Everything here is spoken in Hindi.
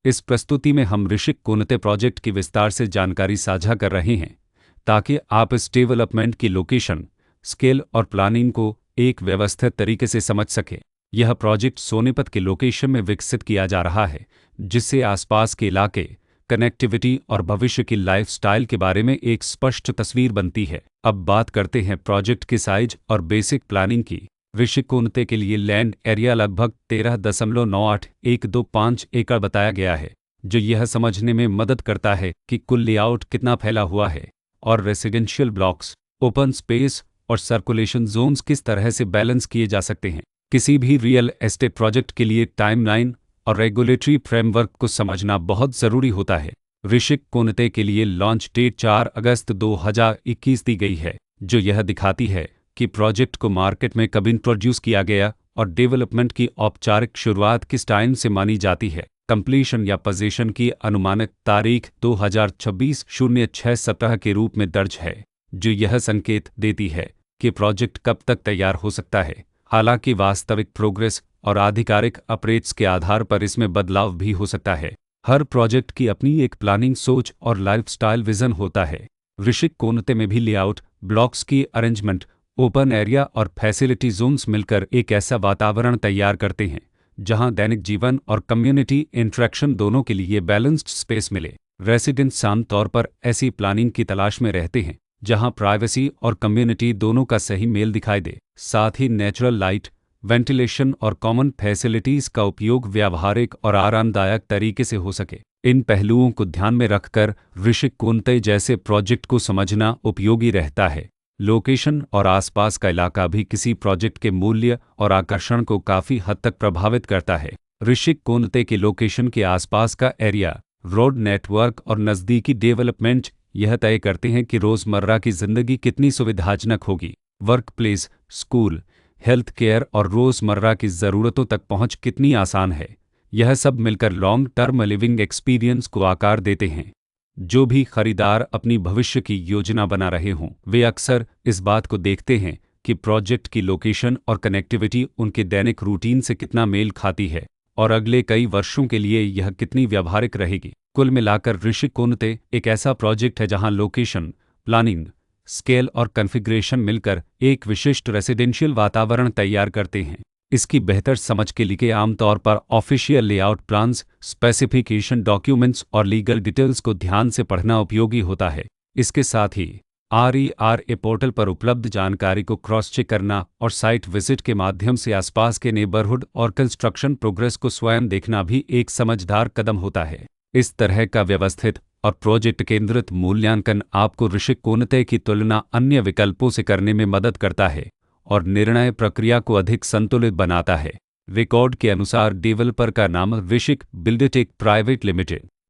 इस प्रस्तुति में हम ऋषिक कोनते प्रोजेक्ट की विस्तार से जानकारी साझा कर रहे हैं ताकि आप इस डेवलपमेंट की लोकेशन, स्केल और प्लानिंग को एक व्यवस्थित तरीके से समझ सकें। यह प्रोजेक्ट सोनीपत के लोकेशन में विकसित किया जा रहा है, जिससे आसपास के इलाके, कनेक्टिविटी और भविष्य की लाइफस्टाइल के बारे में एक स्पष्ट तस्वीर बनती है। अब बात करते हैं प्रोजेक्ट के साइज और बेसिक प्लानिंग की। ऋषिक कोनते के लिए लैंड एरिया लगभग 13.98125 एकड़ बताया गया है, जो यह समझने में मदद करता है कि कुल लेआउट कितना फैला हुआ है और रेसिडेंशियल ब्लॉक्स, ओपन स्पेस और सर्कुलेशन जोन्स किस तरह से बैलेंस किए जा सकते हैं। किसी भी रियल एस्टेट प्रोजेक्ट के लिए टाइमलाइन और रेगुलेटरी फ्रेमवर्क को समझना बहुत ज़रूरी होता है। ऋषिक कोनते के लिए लॉन्च डेट 4 अगस्त 2021 दी गई है, जो यह दिखाती है कि प्रोजेक्ट को मार्केट में कब इंट्रोड्यूस किया गया और डेवलपमेंट की औपचारिक शुरुआत किस टाइम से मानी जाती है। कंप्लीशन या पोजीशन की अनुमानित तारीख 2026-06-17 के रूप में दर्ज है, जो यह संकेत देती है कि प्रोजेक्ट कब तक तैयार हो सकता है। हालांकि वास्तविक प्रोग्रेस और आधिकारिक अपडेट्स के आधार पर इसमें बदलाव भी हो सकता है। हर प्रोजेक्ट की अपनी एक प्लानिंग सोच और लाइफस्टाइल विजन होता है। ऋषिक कोनते में भी लेआउट, ब्लॉक्स की अरेंजमेंट, ओपन एरिया और फैसिलिटी जोन्स मिलकर एक ऐसा वातावरण तैयार करते हैं जहां दैनिक जीवन और कम्युनिटी इंटरेक्शन दोनों के लिए बैलेंस्ड स्पेस मिले। रेसिडेंट्स आमतौर पर ऐसी प्लानिंग की तलाश में रहते हैं जहां प्राइवेसी और कम्युनिटी दोनों का सही मेल दिखाई दे। साथ ही नेचुरल लाइट, वेंटिलेशन और कॉमन फैसिलिटीज़ का उपयोग व्यावहारिक और आरामदायक तरीके से हो सके। इन पहलुओं को ध्यान में रखकर ऋषिक कोनते जैसे प्रोजेक्ट को समझना उपयोगी रहता है। लोकेशन और आसपास का इलाका भी किसी प्रोजेक्ट के मूल्य और आकर्षण को काफ़ी हद तक प्रभावित करता है। ऋषिक कोनते के लोकेशन के आसपास का एरिया, रोड नेटवर्क और नज़दीकी डेवलपमेंट यह तय करते हैं कि रोज़मर्रा की ज़िंदगी कितनी सुविधाजनक होगी। Work place, school, health care और रोज़मर्रा की ज़रूरतों तक पहुंच कितनी आसान है। यह सब मिलकर लॉन्ग टर्म लिविंग एक्सपीरियंस को आकार देते हैं। जो भी खरीदार अपनी भविष्य की योजना बना रहे हों, वे अक्सर इस बात को देखते हैं कि प्रोजेक्ट की लोकेशन और कनेक्टिविटी उनके दैनिक रूटीन से कितना मेल खाती है और अगले कई वर्षों के लिए यह कितनी व्यावहारिक रहेगी। कुल मिलाकर ऋषिक कोनते एक ऐसा प्रोजेक्ट है जहां लोकेशन, प्लानिंग, स्केल और कॉन्फ़िगरेशन मिलकर एक विशिष्ट रेसिडेंशियल वातावरण तैयार करते हैं। इसकी बेहतर समझ के लिए आमतौर पर official layout plans, specification documents और लीगल डिटेल्स को ध्यान से पढ़ना उपयोगी होता है। इसके साथ ही RERA पोर्टल पर उपलब्ध जानकारी को क्रॉस चेक करना और साइट विजिट के माध्यम से आसपास के नेबरहुड और कंस्ट्रक्शन प्रोग्रेस को स्वयं देखना भी एक समझदार कदम होता है। इस तरह का व्यवस्थित और प्रोजेक्ट केंद्रित मूल्यांकन आपको ऋषिक कोनते की तुलना अन्य विकल्पों से करने में मदद करता है और निर्णय प्रक्रिया को अधिक संतुलित बनाता है। रिकॉर्ड के अनुसार डेवलपर का नाम ऋषिक बिल्डटेक प्राइवेट लिमिटेड